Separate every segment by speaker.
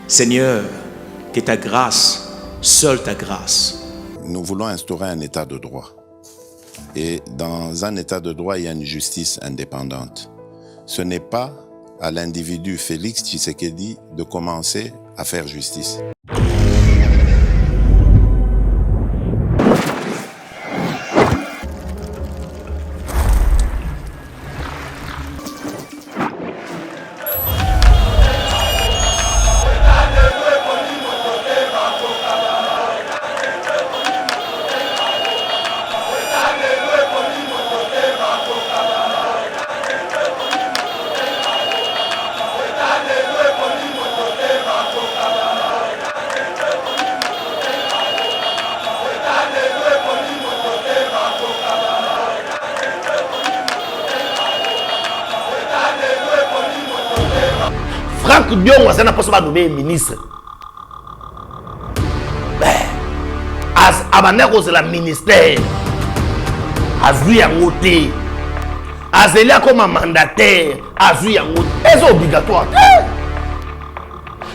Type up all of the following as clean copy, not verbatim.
Speaker 1: Seigneur, que ta grâce, seule ta grâce.
Speaker 2: Nous voulons instaurer un état de droit. Et dans un état de droit, il y a une justice indépendante. Ce n'est pas à l'individu Félix Tshisekedi de commencer à faire justice.
Speaker 3: Franck Diongo c'est pas nommé ministre. Abaneko c'est la ministère. Azui Yangote. Azelia comme un mandataire. Azui Yangote. C'est obligatoire.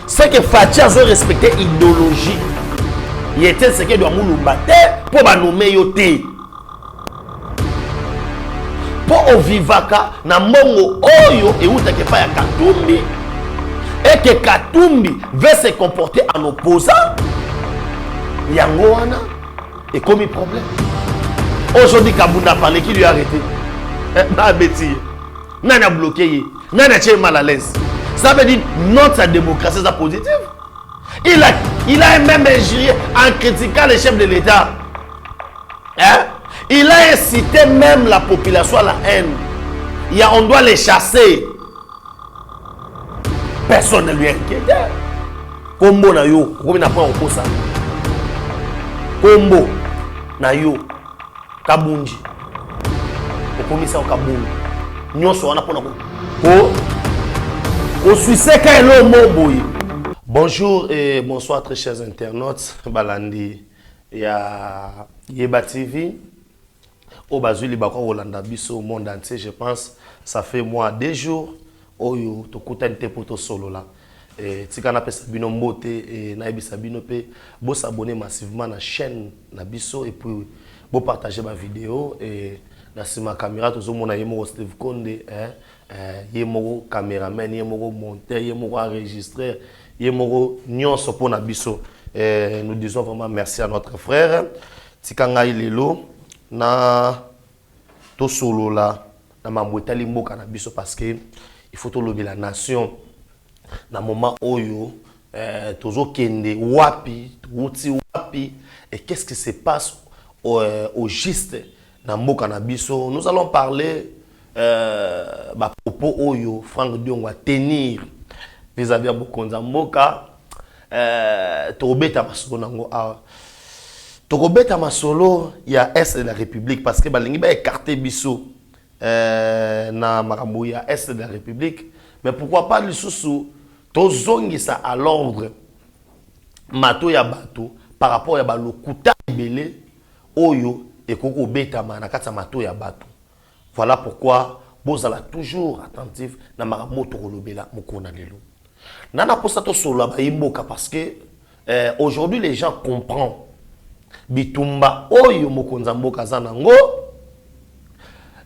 Speaker 3: C'est que Fatia a respecté l'idéologie. Il était ce qu'il doit mouloubater pour nommer Yote. Pour Ovivaka, na mongo oyo et où t'as que pas ya Katumbi. Et que Katumbi veut se comporter en opposant, Yangoana est comme un problème. Aujourd'hui, Kabunda a parlé, qui lui a arrêté? N'a bêtise, n'a bloqué, n'a mal à l'aise. Ça veut dire notre démocratie est positive. Il a même injurié en critiquant les chefs de l'État. Hein? Il a incité même la population à la haine. On doit les chasser. Personne ne lui inquiète. Combo na yo, comme n'a pas au ça. Combo na yo, Kabunji. Au commissaire Kabunji. Nous sommes là pour nous. Au Suisse quand boy. Bonjour et bonsoir très chers internautes. Balandi ya Yeba TV. Au Bazuli Bako Rolanda Bisso au monde entier, je pense ça fait moi 2 jours. Oyo to kutante poto solo là et tika na pesa bino mbote et na ebisa bino pe bo s'abonner massivement na chaîne na biso et puis bo partager ma vidéo et na sima caméra tozo mona yemo Steve Konde yemo caméraman yemo monteur yemo enregistrer yemo nyonso pona biso et nous disons vraiment merci à notre frère tika ngai lelo na to solo là na mambwetali mboka na biso parce que il faut lever la nation dans le moment où tozo kende wapi wuti wapi et qu'est-ce qui se passe au juste dans mboka na biso. Nous allons parler ba propos oyo Franck Diongo va tenir vis-à-vis de Bokonza mboka tobeta masolo nango tobeta masolo ya est de la République parce que balingi ba écarter biso na Maramouya est de la République, mais pourquoi pas le sous tozongi ça à l'ordre mato ya bato par rapport à balokuta belé oyo et koko betama na kata mato ya bato. Voilà pourquoi bozala toujours attentif na maramoto kolobela mokona lelo. Nana posa to solo ba imboka parce que aujourd'hui les gens comprennent bitumba oyo mokonza mboka zanango.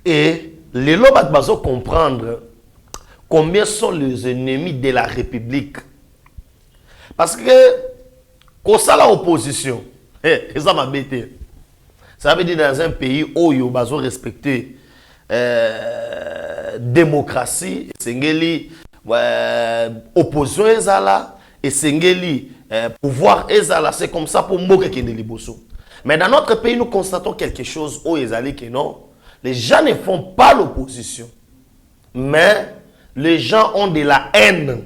Speaker 3: Et les lobats doivent comprendre combien sont les ennemis de la République. Parce que quand ça l'opposition, ça m'a bêté. Ça veut dire dans un pays où il y a respecter démocratie, sengeli opposition ezala et sengeli pouvoir ezala, c'est comme ça pour moi qui est liboso. Mais dans notre pays nous constatons quelque chose où ezali que non. Les gens ne font pas l'opposition, mais les gens ont de la haine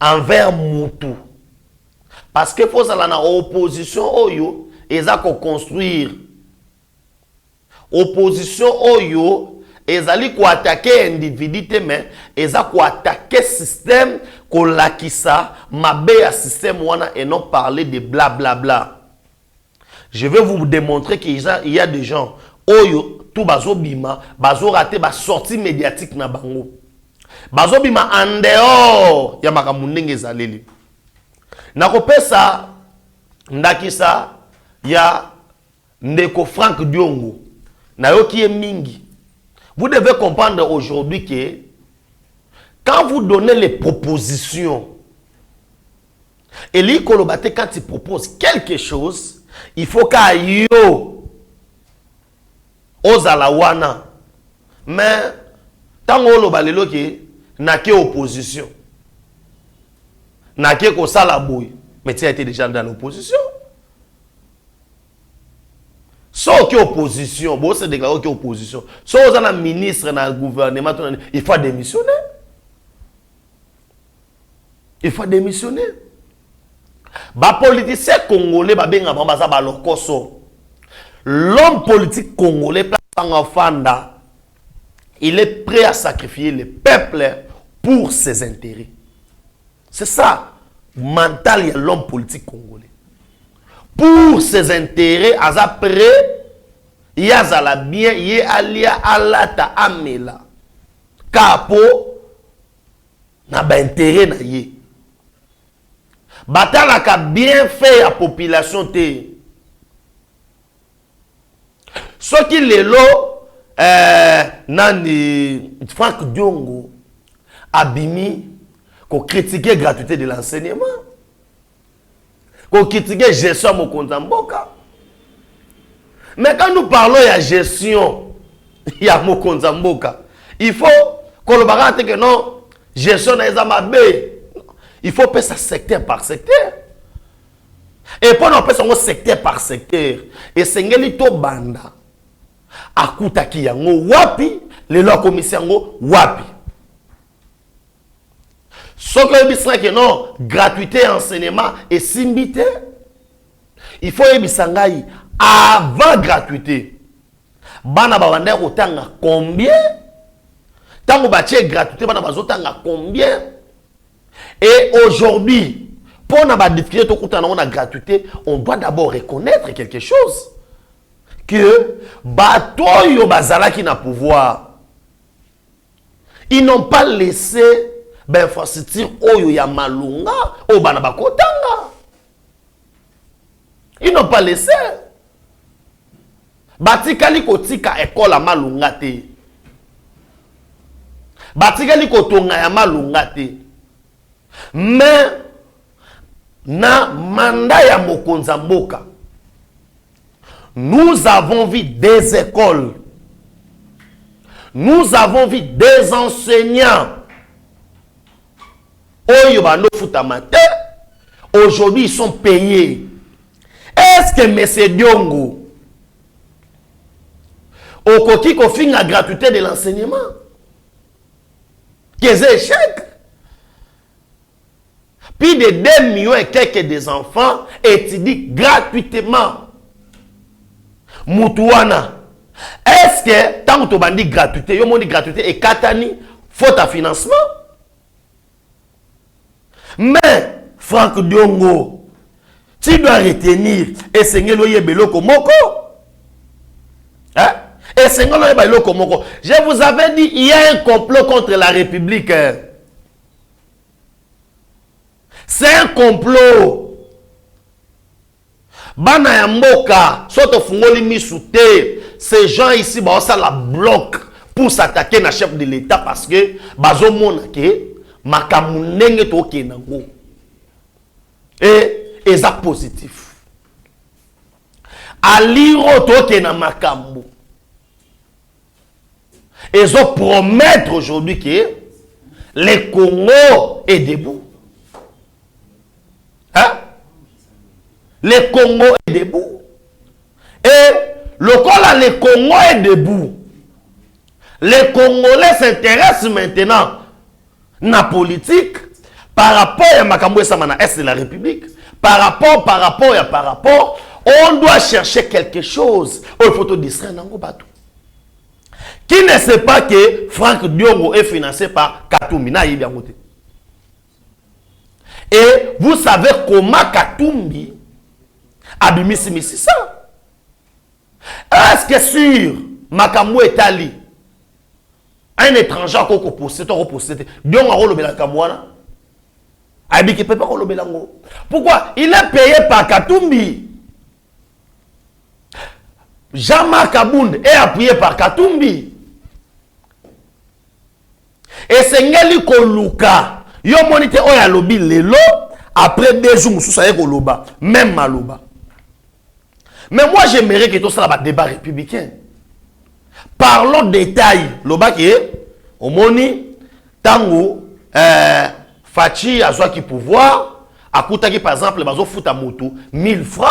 Speaker 3: envers Moutou. Parce que faut aller dans l'opposition, ils ont construire. Opposition, ils ont attaquer individu, mais ils ont attaquer le système, qui ça, ma système, et non parler de blablabla. Je vais vous démontrer qu'il y a des gens. Oyo tout bazo bima bazo raté ba sortie médiatique na bango bazobima en dehors ya makambo ndenge ezaleli. Nakopesa ndakisa ya ndeko Frank Diongo na yoki ye mingi. Vous devez comprendre aujourd'hui que quand vous donnez les propositions, Eli Kolobate, quand il propose quelque chose, il faut qu'il yo ozalawana. Mais tant que balelo ke na ke opposition, na ke ko sala boy, mais tu as été déjà dans l'opposition. Sauf que opposition, bon c'est déclaré que opposition. Sauf que un ministre dans le gouvernement, il faut démissionner. Il faut démissionner. Ba politicien congolais ba benga baza ba lokoso. L'homme politique congolais Fanda, il est prêt à sacrifier le peuple pour ses intérêts. C'est ça mental de l'homme politique congolais. Pour ses intérêts, après, il y a la bien, il y a alia alata amela. Capo n'a pas intérêt na ye. Batala ka bien fait à population te. Ce qui les lo nani Frank Diongo abimi ko critiquer gratuité de l'enseignement. Qu'on critique gestion mon compte en boca. Mais quand nous parlons de gestion, il y a mon compte en boca. Il faut qu'on le barate que non, gestion n'est pas bé. Il faut passer secteur par secteur. Et pendant qu'on passe secteur par secteur, et c'est un banda. Akuta ki yango wapi, le loi commissaire yango wapi. Ce que non, gratuité enseignement et simbité. Il faut ebisangai avant gratuité. Bana bawande otanga combien? Tango batie gratuité bana bazotanga combien? Et aujourd'hui, pour na ba difficulté to kutana on a gratuité, on doit d'abord reconnaître quelque chose que batoyo bazala qui n'a pouvoir. Ils n'ont pas laissé ben infrastructure oyo ya malunga o bana bakotanga. Ils n'ont pas laissé. Batikali kotika école à malunga te. Batikali kotonga ya malunga te. Mais na manda ya mokonza mboka, nous avons vu des écoles. Nous avons vu des enseignants. Aujourd'hui, ils sont payés. Est-ce que M. Diongo, au coquille qu'on finit la gratuité de l'enseignement, qu'ils aient échec? Puis de 2 millions et quelques des enfants étudient gratuitement. Moutouana. Est-ce que tant que tu as dit gratuité, tu as dit gratuité et katani, faute à financement? Mais, Frank Diongo, tu dois retenir et Seigneur Loye Beloko Moko. Hein? Et Seigneur Loye Beloko Moko. Je vous avais dit, il y a un complot contre la République. C'est un complot. Bana ya mboka, soto fungoli misute. Ces gens ici, ça la bloque pour s'attaquer na chef de l'État parce que bazo monake makamunenge to kenango. Et ça positif. Aliro to kena makambo. Et ils promettre aujourd'hui que le Congo est debout. Hein? Le Congo est debout. Et le Congo est debout. Les Congolais s'intéressent maintenant à la politique par rapport à Makambo Samana Est de la République. Par rapport, on doit chercher quelque chose. Il faut te distraire dans bateau. Qui ne sait pas que Frank Diongo est financé par Katumbi? Et vous savez comment Katumbi a mis ça? Est-ce que sur Makambo Etali, Un étranger a posté, donc on a Kamwana. Abiki peut pas le Belango. Pourquoi? Il est payé par Katumbi. Jean-Marc Abound est appuyé par Katumbi. Et c'est Ngeli Koluka. Yo monite oya lobi lelo. Après 2 jours, ça y est Koloba. Même Maloba. Mais moi j'aimerais que tout ça va débat républicain. Parlons détail. Loba qui est au moni tango Fachi a qui pouvoir à qui par exemple bazo fout à moto 1000 francs.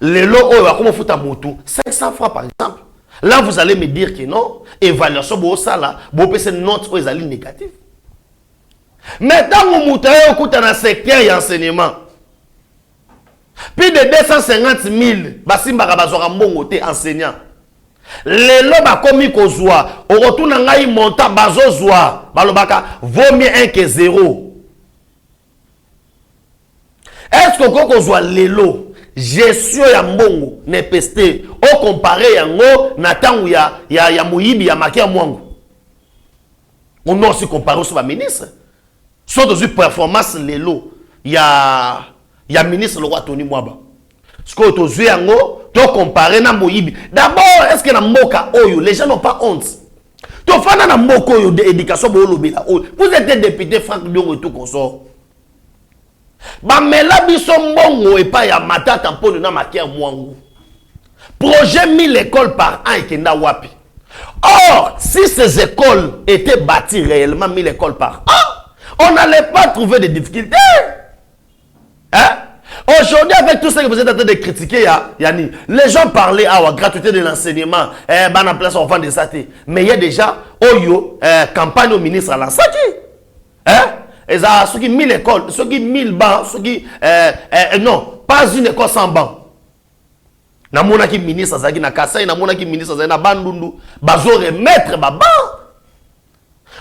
Speaker 3: Les lots comment fout à moto 500 francs par exemple. Là vous allez me dire que non, évaluation bo ça là, bo pese note aux ali négatif. Mais dans mon moutaye au dans le secteur et enseignement. Plus de 250 000 basimba bazora mbongo te enseignant. Les lots commis kozwa, au retour ngai monta bazozwa, balobaka vaut mieux 1 que 0. Est-ce que kozwa les lots gestion ya mbongo ne peste au comparé yango na tangu ya muyibi ya makia mwangu. On a aussi comparé sur la ministre. Soit dans une performance les lots ya ministre le roi Tony Mwaba. Ce que tu as vu, tu compares na Moyibi. D'abord, est-ce que na Moka Oyo, les gens n'ont pas honte? Tu fais na Moka Oyo d'éducation, vous êtes un député Franck Diongo et tout comme ça. Mais là, ils sont bons et pas ya mata tampon na makia mwangu. Projet 1000 écoles par an et kenda wapi. Or, si ces écoles étaient bâties réellement 1000 écoles par an, on n'allait pas trouver de difficultés. Hein? Aujourd'hui, avec tout ce que vous êtes en train de critiquer, Yanni, les gens parlaient à la gratuité de l'enseignement, en place enfant de saté. Mais il y a déjà, campagne au ministre à l'ensaki. Hein? Et ça, ceux qui 1000 écoles, ceux qui 1000 bancs, ceux qui, non, pas une école sans banc. Namona qui ministre Zaki na Kasai, namona qui ministre Zaki na Bandundu, bazo remettre ba banc.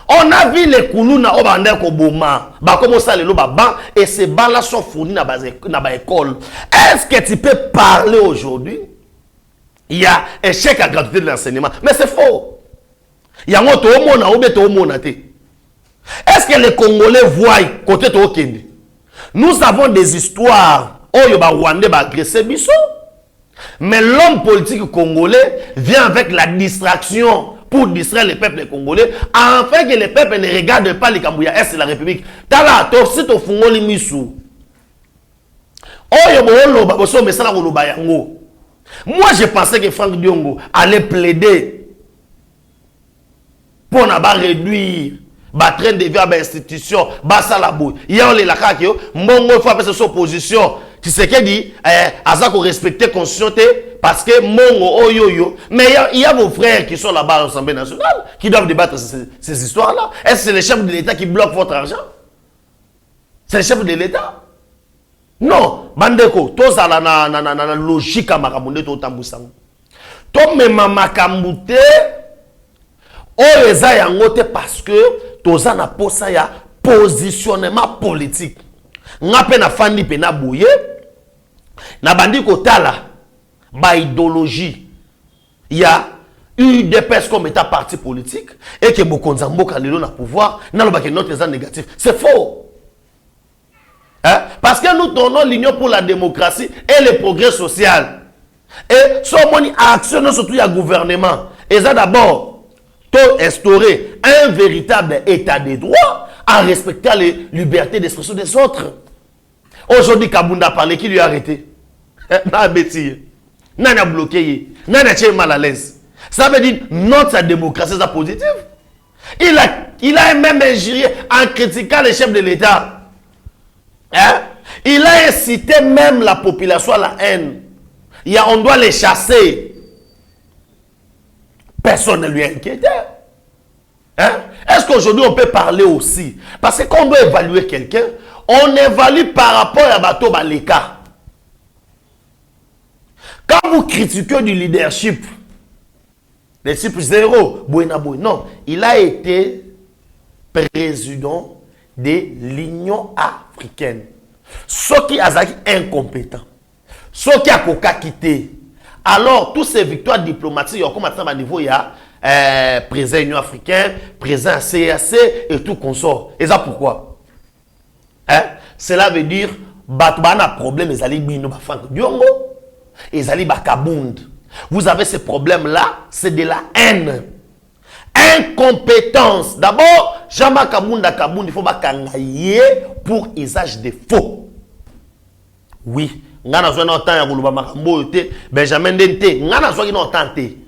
Speaker 3: On a vu les Koulouna au Bandé Koboma, bah comment ça les loba ban et ces bancs là sont fournis dans ba école. Est-ce que tu peux parler aujourd'hui? Il y a échec à gratuité de l'enseignement, mais c'est faux. Il y a un autre monde ou bien tout monde. Est-ce que les Congolais voient côté de Okende? Nous avons des histoires où il y a Rwandais ba agresser biso. Mais l'homme politique congolais vient avec la distraction pour distraire les peuples congolais, afin que les peuples ne regardent pas les Kambouya Est de la République. Tala, si tu fais un misu. Moi, je pensais que Franck Diongo allait plaider pour ne pas réduire le train de vie à l'institution. Il y a les laka qui ont fait son opposition. Tu sais qu'il dit, Azako respecter la constitution parce que Mongo Oyoyo. Mais il y a vos frères qui sont là-bas à l'Assemblée nationale qui doivent débattre ces histoires-là. Est-ce que c'est les chefs de l'État qui bloquent votre argent? C'est les chefs de l'État? Non. Bandeko, tous à la logique à Makamunde, tout tamboussang. Tout même Makamboute, Oyeza yangote parce que tous à la posa ya positionnement politique. Ngape na fandi pe na bouye. Na bandi kotala ba idéologie. Il y a UDPS comme état parti politique et que Bokonza Mboka lelo na pouvoir na loba que notre est négatif. C'est faux. Hein? Parce que nous donnons l'Union pour la démocratie et le progrès social. Et ce moni action surtout ya gouvernement. Et ça d'abord instaurer un véritable état de droit en respectant les libertés d'expression des autres. Aujourd'hui, Kabunda a parlé, qui lui a arrêté? N'a bêtise. N'a bloqué. N'a mal à l'aise. Ça veut dire notre démocratie est positive. Il a même injurié en critiquant les chefs de l'État. Hein? Il a incité même la population à la haine. On doit les chasser. Personne ne lui a inquiété. Hein? Est-ce qu'aujourd'hui on peut parler aussi? Parce que quand on doit évaluer quelqu'un, on évalue par rapport à Bato Baleka. Quand vous critiquez du leadership, le type zéro, non, il a été président de l'Union africaine. Ce qui a été incompétent, ce qui a quitté. Alors, toutes ces victoires diplomatiques, comme à niveau, il y a président Union africaine, président CAC et tout consort. Et ça pourquoi? Hein? Cela veut dire batbana problème les ali bino ba Frank Diongo, les ali ba Kabund. Vous avez ce problème là, c'est de la haine. Incompétence. D'abord, Jama Kabunda Kabund, il faut pas kangaye pour usage de faux. Oui, ngana zo na temps ya kuluba makambo te, Benjamin Dente, ngana zo ki na temps te.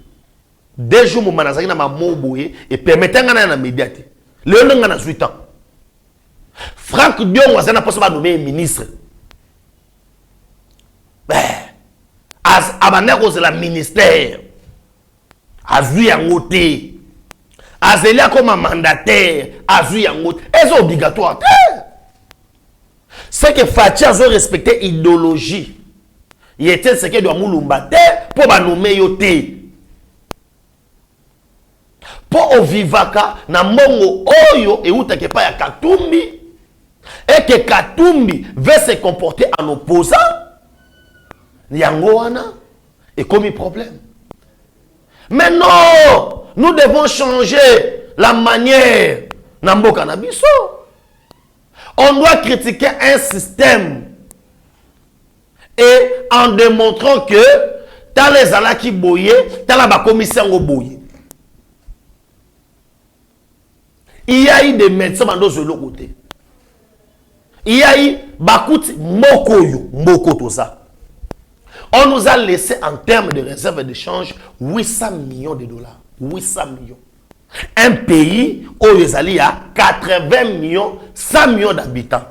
Speaker 3: Deux jours mon manazaki na mamoboye et permettez ngana na médiate. Le ngana 8 ans. Frank Diongo azana poso ba nommer ministre. As abaneko c'est la ministère. Azui yangote. Azelia comme un mandataire, azui yangote. C'est obligatoire. C'est que Fatia a respecté l'idéologie. Il était ce qui doit moulumba pour nommer yote. Pour au vivaka na mongo oyo et outa ke pa ya Katumbi et que Katumbi veut se comporter en opposant yango wana et comme problème. Mais non, nous devons changer la manière namboka na biso. On doit critiquer un système et en démontrant que dans les ala qui boye, dans la commission au boye. Il y a eu des médecins de l'autre côté. Il y a eu bakouti mokoyo, moko ça. On nous a laissé en termes de réserve d'échange 800 millions de dollars. 800 millions. Un pays où il y a 80 millions, 100 millions d'habitants.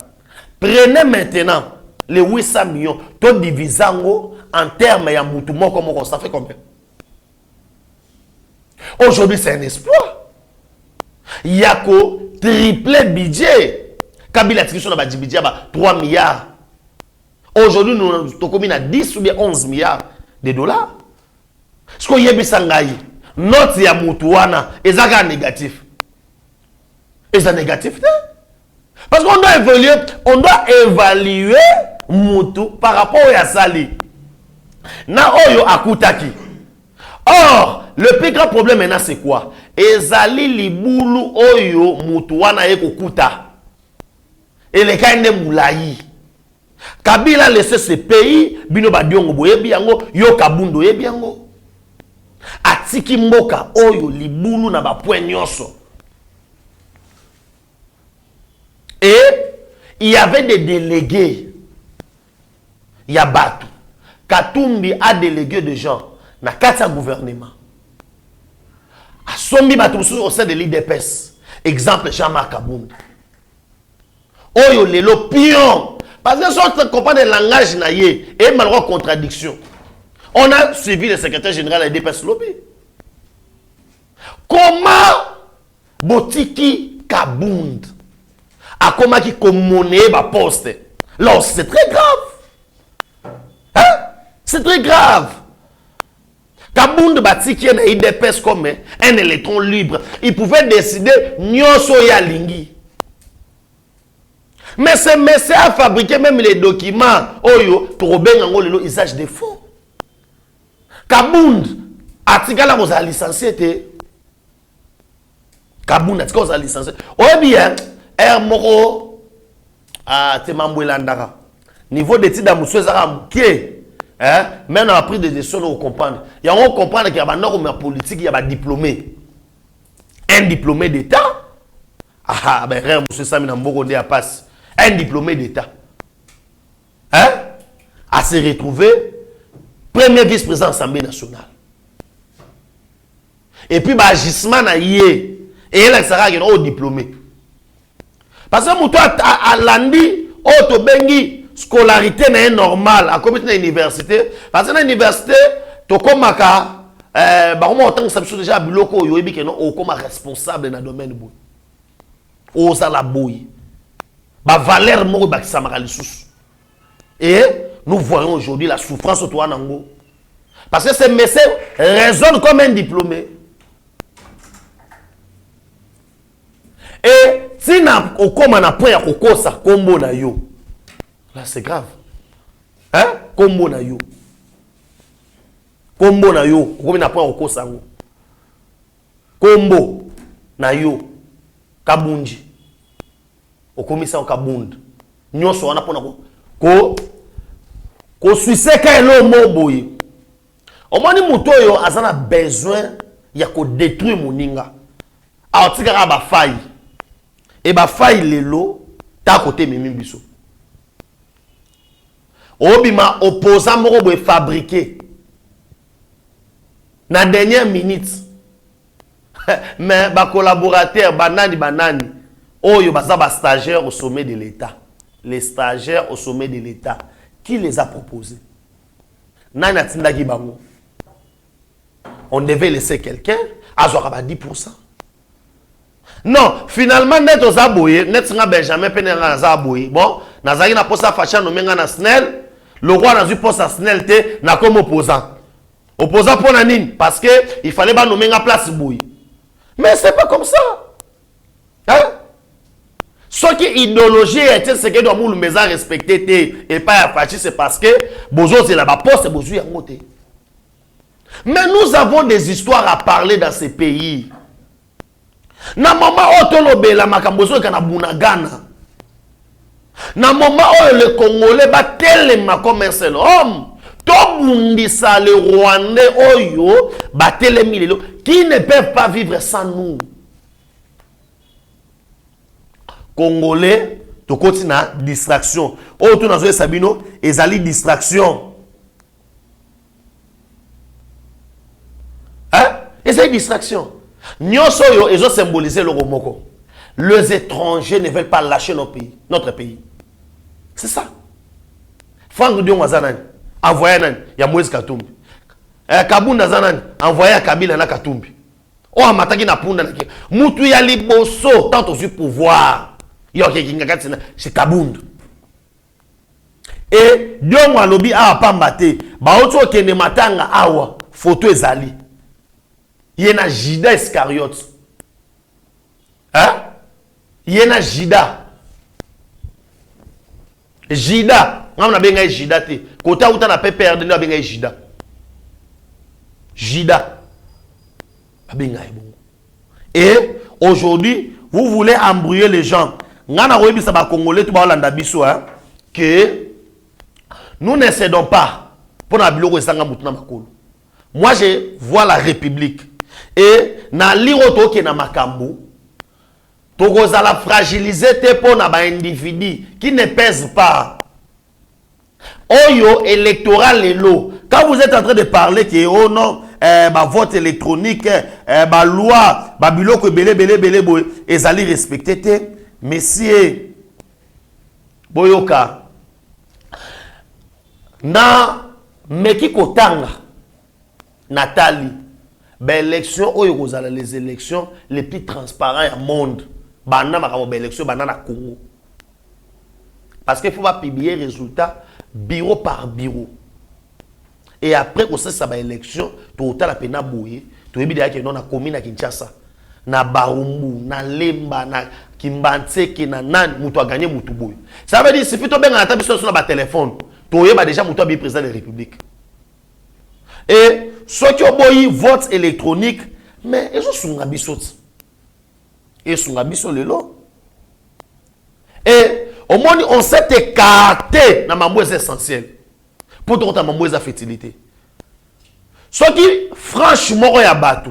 Speaker 3: Prenez maintenant les 800 millions, tout divisant en termes de moutoumon, comme ça fait combien? Aujourd'hui, c'est un exploit. Il y a que triplé budget. Kabila a sur le budget 3 milliards. Aujourd'hui, nous avons à 10 ou bien 11 milliards de dollars. Ce qu'on y a bisangaï, notre ya mutuana, est négatif. Est négatif, parce qu'on doit évaluer mutu par rapport à Sali. Na oyo akutaki. Or, le plus grand problème maintenant, c'est quoi? Ezali libulu oyo mutuana eko kuta. Et les cas de moulaï. Kabila laissé ce pays, bino badiongo boyebi yango, yo kabundo yebi yango. Atiki mboka oyo libulu na ba point nyonso. Et il y avait des délégués. Il y a Batu. Katumbi a délégué des gens na kata gouvernement. Asombi Batu au sein de l'IDPS. Exemple Jean-Marc Kabunda. Oyo lelo pion. Parce que si on comprend le langage naïe et malheureusement contradiction. On a suivi le secrétaire général de l'IDPS Lobby. Comment Botiki Kabund a comment qui commoné ba poste. Là, c'est très grave. Hein? C'est très grave. Kabund Batiki na IDPS comme un électron libre. Il pouvait décider Nyoso ya lingi. Mais ce monsieur a fabriqué même les documents. Oyo, pour bien le usage des fonds. Kabund, atikala vous a licencié. Kabund, atikala vous a licencié. Oh bien, Moro, te mambouelandara. Niveau d'études à Moussoué Zara, qui est, mais on a pris des décisions pour comprendre. Il y a on comprendre qu'il y a un norme politique, il y a un diplômé. Un diplômé d'État. Ah, ben, rien, Moussoué Samina Mboko a passé. Un diplômé d'État. Hein? À se retrouver premier vice-président de l'Assemblée nationale. Et puis, agissement na yé. Et elle sera un diplômé. Parce que moutou a landi, auto bengi, scolarité n'est normale. À comité de l'université. Parce que dans l'université, tu comme on tant que ça me déjà biloko yo ebi que non, comme responsable dans le domaine boy. O ça la boy. Ba valeur moko ba kisamaka lisusu. Et nous voyons aujourd'hui la souffrance au toi nango. Parce que ces messieurs raisonnent comme un diplômé. Et si na okoma na point ya kokosa kombo na yo. Là c'est grave. Hein? Kombo na yo. Kombo na yo, kombo na point kokosa ngo. kombo na yo kabunji okomisa o kabund nyonso wana pona ko suiseka elo moboye omoni muto yo azana besoin ya ko détruire moninga aotika ba faille et ba faille lelo ta côté mimi biso obima opposant moko boye fabriqué na dernière minute mais ba collaborateur banani oyo baza ba stagiaires au sommet de l'État. Les stagiaires au sommet de l'État, qui les a proposés? Nani atindaki bango. On devait laisser quelqu'un à 10%. Non, finalement net aux aboyés, net singa Benjamin Penera aboyé. Bon, nazaki na posa facha nomenga na SNEL, le roi n'a eu poste à SNEL te na comme opposant. Opposant pour nanine parce que il fallait ba nommer en place boui. Mais c'est pas comme ça. Hein? Ce qui est idéologie est ce que doit nous maison respecter et pas affacher, c'est parce que bozo c'est là-bas poste bozo ya ngote. Mais nous avons des histoires à parler dans ces pays. Na mama otolobe la makambozo kana bunagana. Na mama o le Congolais ba telema comme un seul homme. Tobundisa le Rwandais oyo ba telemi lelo qui ne peuvent pas vivre sans nous. Congolais, tu continues na distraction. Oh, tu n'as Sabino, ezali distraction. Hein? Ezali distraction. Nyonso yo, ils ont symbolisé le romoko. Les étrangers ne veulent pas lâcher notre pays. C'est ça. Franck Dion Wazanani, envoyé nan, ya Moïse Katumbi. Kabunda Zanani, envoyé à Kabila na Katumbi. Oh, amataki na punda na ki. Mutu ya liboso, tant au pouvoir. C'est Kabund. Et Dion Walobi a pambate. Baoto kene matanga awa. Photo ezali. Yena Jida Iscariote. Hein? Yena Jida. Jida. On a bien Jida te. Kota uta na pepe RDN a bien Jida. Jida. Et aujourd'hui, vous voulez embrouiller les gens. Que nous ne cédons pas pour la moi je vois la République et na liroto ke na makambo tokoza la fragiliser te pour na ba individu qui ne pèse pas oyo électoral lelo. Quand vous êtes en train de parler que oh non vote électronique loi biloko belé boy ezali respecté te. Messieurs, Boyoka, na meki kotanga, Nathalie, élection, les élections les plus transparentes au monde. Élection, Congo. Parce qu'il faut pas publier les résultats bureau par bureau. Et après, on sait ça va élection, tout le temps, bouillé, tout le monde qui est dans la commune à Kinshasa. Na Barumbu, na Lemba, na Kimbantseke, na Nan, mutu a gagné mutu boy. Ça veut dire, si tu as un téléphone, tu as déjà mutu a président de la République. Et ceux qui ont vote électronique, mais ils sont un bisot. Ils sont un bisot lelo. Et au moins, on s'est écarté dans ma mouesse essentielle. Pour te ma mouesse à fertilité. Ceux qui, franchement, y a battu.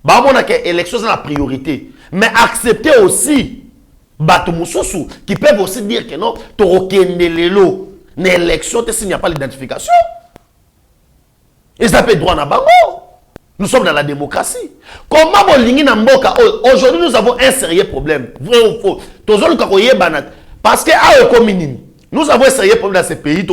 Speaker 3: Bah, on a que l'élection c'est la priorité. Mais accepter aussi, Batou Moussousou, qui peuvent aussi dire que non, tu l'élo, une élection, s'il n'y a pas l'identification. Et ça peut être droit à Bango. Nous sommes dans la démocratie. Comment aujourd'hui nous avons un sérieux problème. Vrai ou faux? Parce que nous avons un sérieux problème dans ces pays.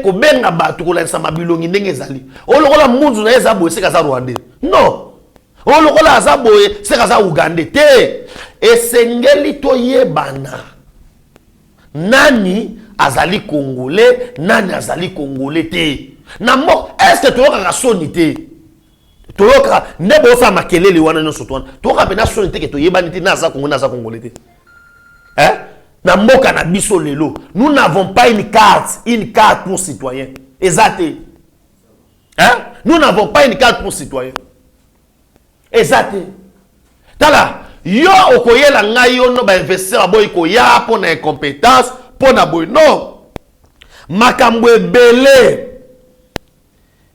Speaker 3: Benga batu ko lansa mabilongi ndenge zali olokola munzu na eza boye seka za Rwanda non olokola aza boye seka za Uganda te esengeli toyebana nani azali congolais nani azali congolais te na mo est-ce que toyoka ka soni te toyoka ndebo sa makelele wana nyoso twana toyoka pena soni te ke toyebani te na za congolais na za congolais te hein. Nous n'avons pas une carte pour citoyens. Exact. Hein? nous n'avons pas une carte pour citoyen. Exact. Tala, yo okoyela ngai yo no ba investir aboy ko ya pour na incompétence, pour na boy non. Makambo ebele.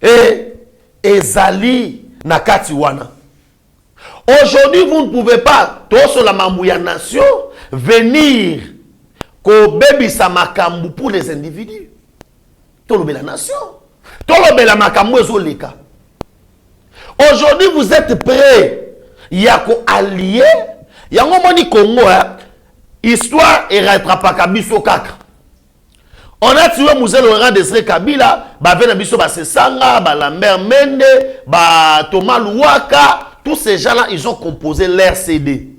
Speaker 3: Et ezali na kati wana. Aujourd'hui, vous ne pouvez pas, tous sur la Mambouya nation, venir ko bebi sa makambu pour les individus. Tout le la nation. Tout le la makambu ezoleka. Aujourd'hui, vous êtes prêts. Il y a ko allié. Il y a un moment dit Congo, histoire et rattrapaka biso kaka. On a tué Moussé Laurent Desiré Kabila, ba vena biso ba Sesanga, ba Lambert Mende, ba Thomas Louaka. Tous ces gens-là, ils ont composé l'RCD.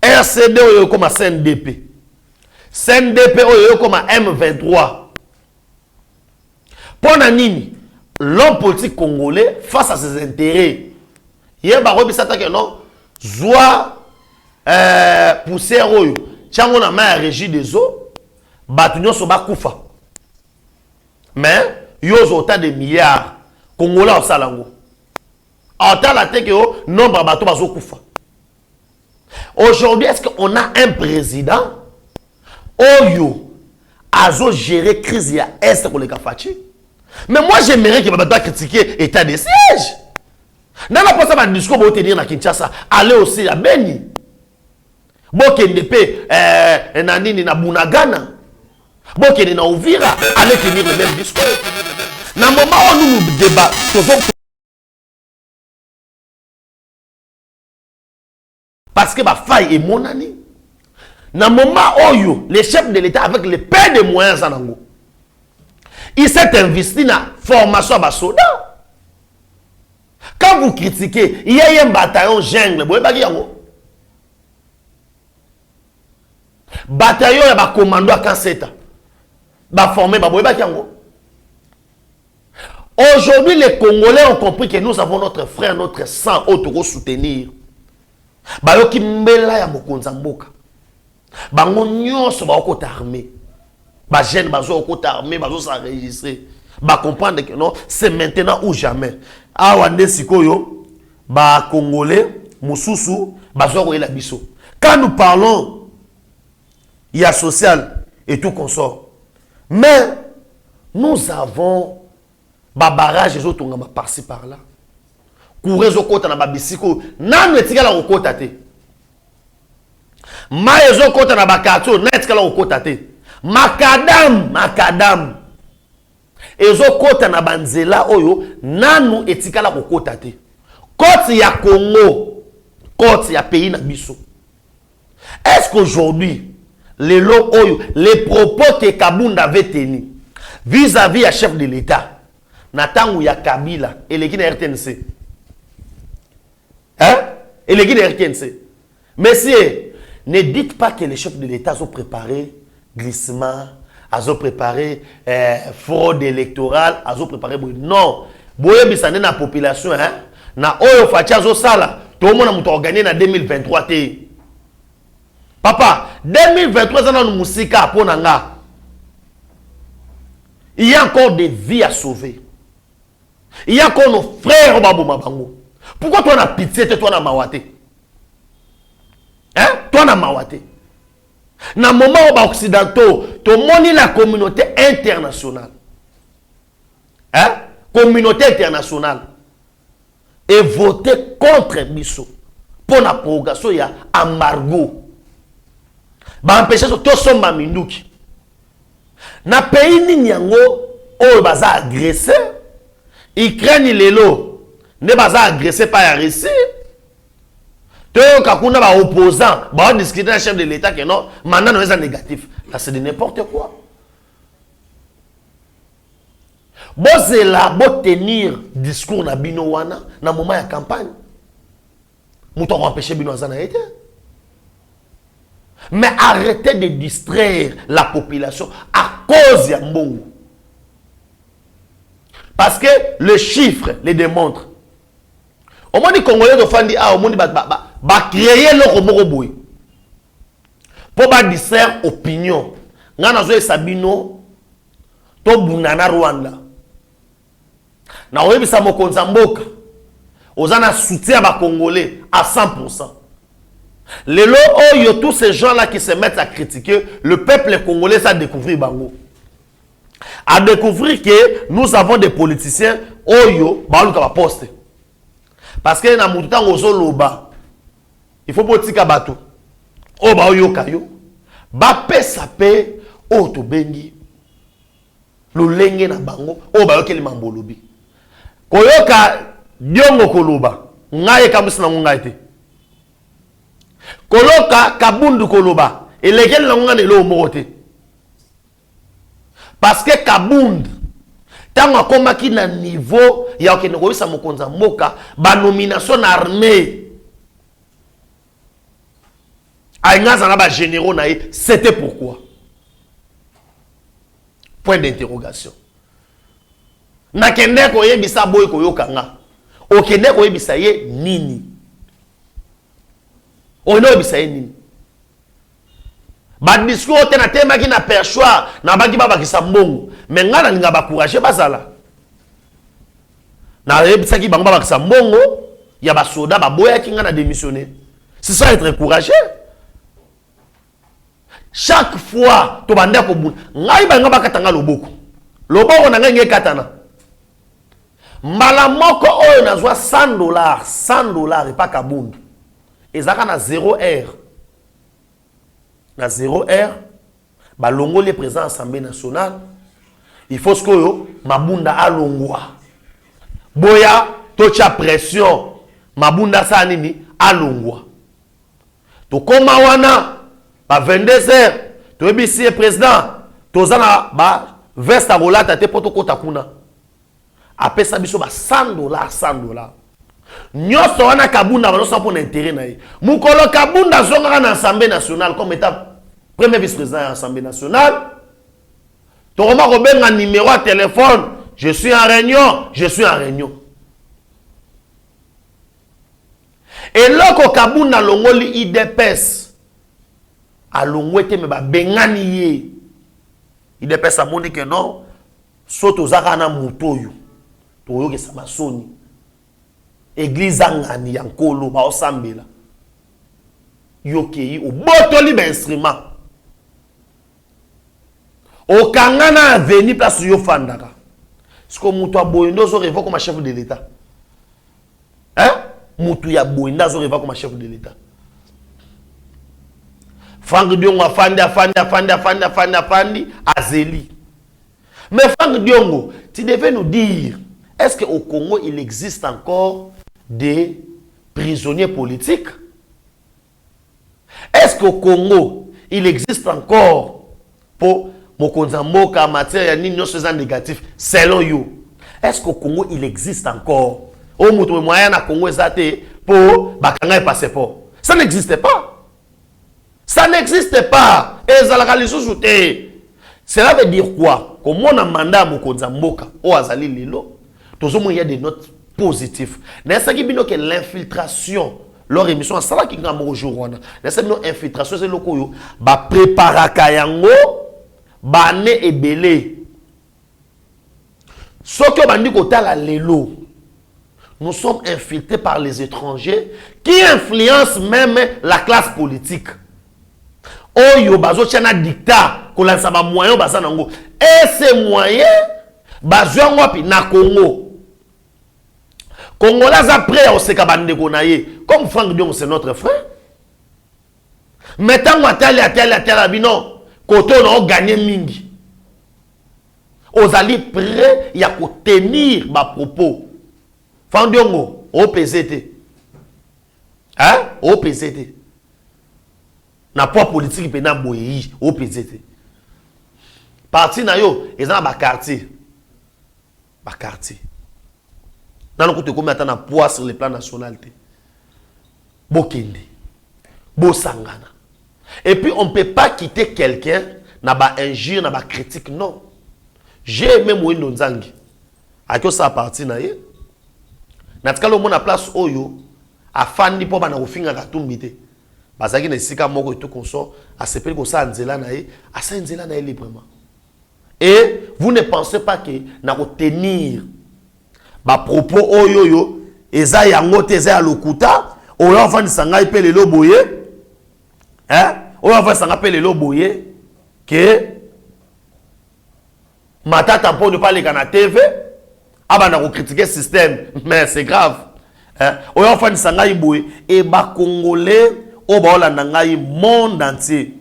Speaker 3: RCD, on est comme un CNDP. CNDP, on est comme un M23. Pour Nanini, l'homme politique congolais, face à ses intérêts, il y a un barreau qui s'attaque, non? Zoa, poussière, tiens, on a mis la régie des eaux, batunion sur Bakoufa. Mais, il y a autant de milliards congolais au Salango. Aujourd'hui, est-ce qu'on a un président Oyo Azo gérer crise à Est pour les Kafachi? Mais moi, j'aimerais que Babata critiquer l'état de siège. Dans la poste, un discours pour tenir à Kinshasa, aller aussi à Beni. Bokendepe, Nanini na Bunagana. Bokende na Uvira, aller tenir le même discours. Dans le moment où nous débattons, parce que ma faille est mon année. Dans le moment où les chefs de l'État, avec le peu de moyens, il s'est investi dans la formation à soldats. Quand vous critiquez, il y a un bataillon jungle. Vous voyez bataillon, il y a un commando à Kanseta. Formé, vous voyez aujourd'hui, les Congolais ont compris que nous avons notre frère, notre sang, autre soutenir. Bayoki mbela ya mokonza mboka bango nyonso ba okota armée ba jeune bazo okota armée bazo s'enregistrer ba comprendre que non c'est maintenant ou jamais awa nde sikoyo ba congolais mususu bazo ko la biso. Quand nous parlons il y a social et tout consort, mais nous avons ba barrage les autres ngamba par-ci par-là. Courezo kota na babisiko nanu etikala kokota te. Maezo kota na bakato na etikala kokota te. Makadam ezo kota na banzela oyo nanu etikala kokota te. Koti ya Congo, koti ya pays na biso. Est-ce qu'aujourd'hui les propos que Kabunda avait tenus vis-à-vis à chef de l'État Natangu ya Kabila et les Guinéens RTNC, hein? Et les Guinéens RTNC. Messieurs, ne dites pas que les chefs de l'État ont préparé glissement, ont préparé fraude électorale, ont préparé. Non. Boye bisane na population, hein? Na oyo facha zo sala, tout le monde a gagné en 2023. Papa, 2023, ça nous musika pour nanga. Il y a encore des vies à sauver. Il y a encore nos frères au Babou Mabango. Pourquoi toi, on a pitié, toi, on a mawate? Hein? Toi, on a mawate. Dans le moment où les Occidentaux, tout le monde est la communauté internationale. Hein? Communauté internationale. Et voter contre Bissot. Pour la prorogation, il y a embargo. Ba empêcher tout son maminduki. Na pays ni nyango, oh, baza agressé. Ils craignent les lots. Ne baza agressé par la Russie. Tout kakuna ba opposant, ba discuter avec le chef de l'État que non, maintenant nous sommes négatifs. Là c'est de n'importe quoi. Bon c'est là, bon tenir discours na bino wana na moment de campagne. Mouton empêcher bino zana été. Mais arrêtez de distraire la population à cause de Mbongo. Parce que le chiffre les démontre. Au moins les Congolais de Fandi a au moins ba créer leur homoroboui. Pour ba distraire opinion. Ngana zo sabino to bunana Rwanda. Na oyebisa mokonza mboka. Ozana soutien ba Congolais à 100%. Lelo oyo tous ces gens-là qui se mettent à critiquer, le peuple congolais a découvert bango. À découvrir que nous avons des politiciens oyo baluka ba poste. Parce que na mututa ngozo loba. Il faut botika bato. O ba oyo kayo. Ba pesa pe o to bengi. Lolenge na bango o ba yokeli mambolobi. Koyoka diongo koloba. Ngaye kamisi na ngai te. Koloka kabundu koloba. Et lesquels n'ont pas de parce que kabund tant à combat qui na niveau ya okene ko bisa mokonza mboka ba nomination armée aingaza na ba généraux na c'était pourquoi point d'interrogation na kende ko yebisa boy ko yokanga okende ko yebisa ye nini ono yebisa ye nini ba discours te na tema ki na perchoir na baki baba ki sambongo mais ngana linga ba courager bazala na yebisa ki banga baba ki sambongo ya ba soda ba boya ki ngana démissionner c'est ça être courageux chaque fois to banda ko bun ngai banga bakatanga loboko na ngai katana mbala moko oyo nazwa $100 et pas kabundu ezaka na 0 heure na 0 heure balongo les présents à l'Assemblée nationale il faut ce que mabunda alongwa boya tocha pression mabunda sa nini alongwa to koma wana ba 22 heures to ebisi président tozana ba veste rolata te poto kota kuna apesa biso ba $100 nyoso wana kabunda bano sans pour intérêt na ye mukolo kabunda zonga na Assemblée nationale comme état premier vice-président de l'Assemblée nationale. Tu as un numéro de téléphone. Je suis en réunion. Et là, quand Kabuna Longoli IDPS, à Longwete, mais Bengani, IDPS a montré que non, Soto Zakana Moutoyo, Toyo que ça m'a sonné. Église Angani, Yankolo, Baosambela. Yoki, au botoli d'instrument. Au Kangana venu place yo fandaka. Ce que Moutou a boindo zo revo comme chef de l'État. Hein? Moutou ya boinda zo revo comme chef de l'État. Franck Diongo afandi azeli. Mais Franck Diongo, tu devais nous dire, est-ce qu'au Congo il existe encore des prisonniers politiques? Est-ce qu'au Congo il existe encore pour Mokonza Mboka en matière de non négatif selon you? Est-ce qu'au Congo il existe encore au moyen à Congo ezate pour bakanga et passeport? Ça n'existe pas. Ça n'existe pas. Et cela veut dire quoi? Comme on a mandat à Mokonza Mboka au azali lilo, il y a des notes positives. N'est-ce pas que l'infiltration leur émission à sala qui ngamo aujourd'hui n'est-ce pas infiltration c'est loko yo ba préparaka yango bane ebele soko bandi kotala lelo nous sommes infiltrés par les étrangers qui influencent même la classe politique oyo bazo tiana dictat ko lança ba moyen baza nango et ces moyens bazwa ngapi na Congo Congolais après on sait kabande konaye comme Franck Diongo c'est notre frère maintenant atali bino koto on gagné mingi ozali prêt ya ko tenir ba propos Franck Diongo au PZT hein au PZT na poids politique pe na boyi au PZT parti na yo ezana ba quartier dans le côté attend un poids sur le plan national. Bokende. Bosangana. Et puis on ne peut pas quitter quelqu'un n'a pas injure, n'a pas critique, non. J'ai aimé Moïno Nzangi. À quoi ça appartient na ye? Natika le monde à place oyo a fandi pour bana ofinga katumbite. Bazaki na sika moko tout consort a sepeli ko sa nzela na ye, a sa nzela na ye librement. Et vous ne pensez pas que na ko tenir ba propos oyo eza yango te eza ya lokuta oyo afandisa ngai pe lelo boye oyo afandisa ngai pe lelo boye que matata mpo ne pas les na TV abana ko critiquer système mais c'est grave oyo afandisa ngai boye et ba congolais o ba olanda ngai monde entier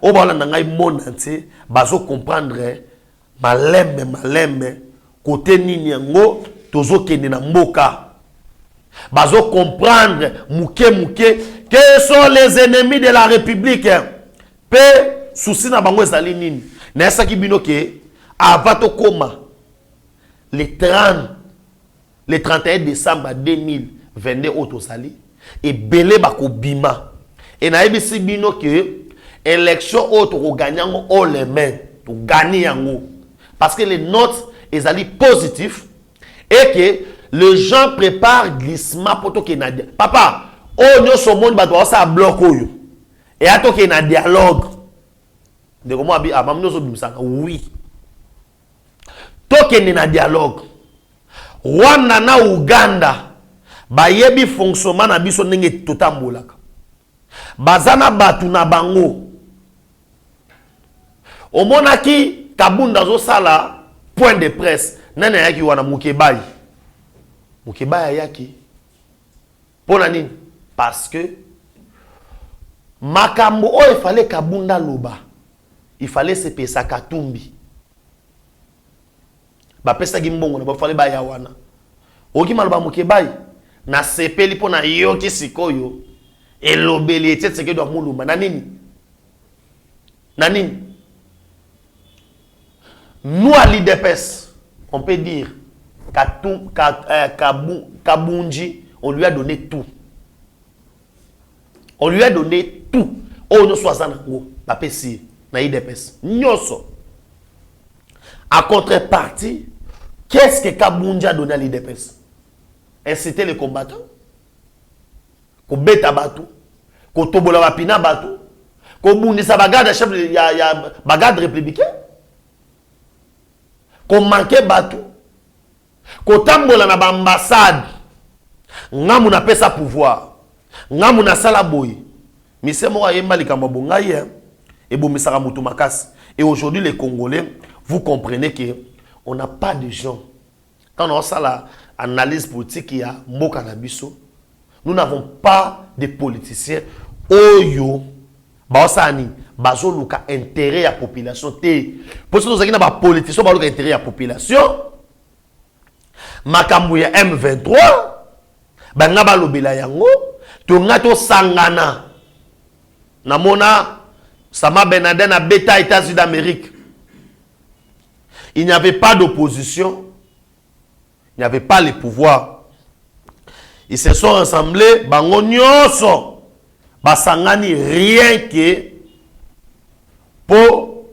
Speaker 3: o ba olanda ngai monde entier bazo comprendre malembe côté nini yango tozo kende na mboka bazo comprendre muke quels sont les ennemis de la République pe souci na bango ezali nini na esaki bino ke avato koma le 31 décembre 2022 otosali et belé bako bima et na ebisi bino ke élection auto ko gagnango all les mains to gagner yango parce que les notes ezali positif et que les gens préparent glissement pour que na papa oh nous sommes ba doit ça bloc oyo et ato que na dialogue de comment abi amamno so bimsa oui to que na dialogue Rwanda na Uganda ba yebi fonctionnement na biso ndenge totambolaka bazana batu na bango omonaki Kabunda zo sala point de presse nana yaki wana Mukebai yaki pona nini parce que makambo o il fallait Kabunda loba il fallait se pesa Katumbi ba pesa gimbongo na ba fallait ba ya wana oki maloba Mukebai na sepeli pona yoki sikoyo elobeli etetse ke do muluma na nini nous à l'IDPS, on peut dire Kabunji, on lui a donné tout. On lui a donné tout. Oh, nous sommes en PCI, na IDPS. Nyoso. À contrepartie, qu'est-ce que Kabunji a donné à l'IDPS? Inciter les combattants. Ko beta batu. Ko tobola wapina batu. Ko bundisa bagade chef ya bagade républicain. Qu'on manque batu, qu'on tambola na ambassade, ngamu na pesa pouvoir, ngamu na sala boy. Mise mo ayemba likambo bongaye et bo misaka mutu makasi. Et aujourd'hui les Congolais, vous comprenez que on n'a pas de gens. Quand on a la analyse politique il y a mboka na biso, nous n'avons pas de politiciens oyo baosani bazo luka intérêt à population té pour ce nous avons ba politicien ba luka intérêt à population makambu ya M23 banga ba lobela yango to ngato sangana namona Sama Benaden a bêta États-Unis d'Amérique. Il n'y avait pas d'opposition, il n'y avait pas les pouvoirs. Ils se sont rassemblés, bango nyonso basangani rien que pour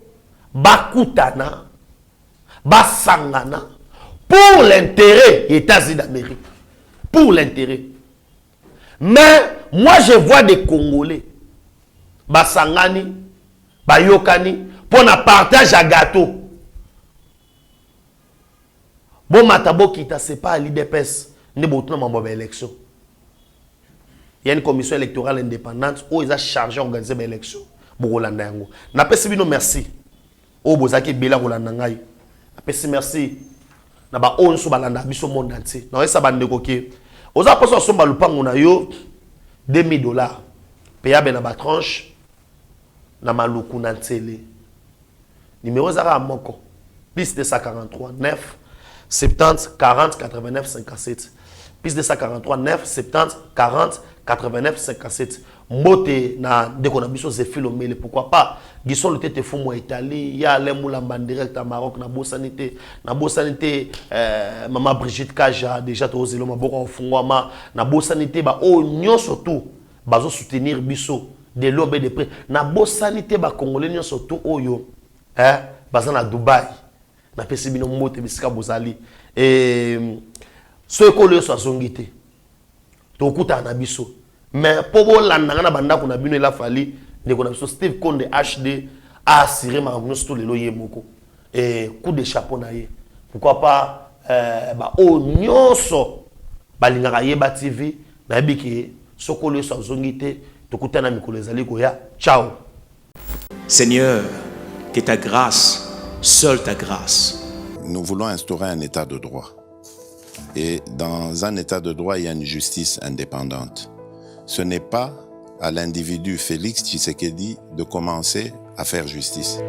Speaker 3: bakutana basangana pour l'intérêt des États-Unis d'Amérique. Pour l'intérêt. Mais moi je vois des Congolais basangani bayokani pour na partage à gâteau. Bon matabo kita c'est pas l'IDPS ne botuna mambo élection. Il y a une commission électorale indépendante où ils ont chargé d'organiser l'élection. Bolanda yango. Na pesi bino merci. O bozaki bela rolanda ngai. Na pesi merci. Na ba onso balanda biso monde entier. Na esa bande koke. Oza poso somba lupango na yo $2000. Payable na ba tranche na maluku na ntele. Numéro zara moko. Plus de 143 9 70 40 89 57. Plus de 143 9 70 40 89 57. Moté na déconabiso Zéphilomé, pourquoi pas Gisson le tête fou moi Italie, ya les moulamba direct à Maroc na Bossanité, maman Brigitte Kaja déjà tozelo maboko en fungwama na Bossanité ba o nyon surtout bazo soutenir biso de l'obé de près na Bossanité ba congolais nyon surtout oyo baza na Dubaï na pesi bino moté bisika bozali et ce que le soit zongité to kuta na biso. Mais pour l'année, banda qu'on a vu la fali, de qu'on a vu Steve Konde HD a assuré ma tous les loyers moko et coup de chapeau naïe. Pourquoi pas oyo nyonso balingaka yeba TV nayebi ke sokolo so azongi te tokutana mikolo ezali koya. Ciao.
Speaker 1: Seigneur, que ta grâce, seule ta grâce,
Speaker 2: Nous voulons instaurer un état de droit. Et dans un état de droit, il y a une justice indépendante. Ce n'est pas à l'individu Félix Tshisekedi de commencer à faire justice.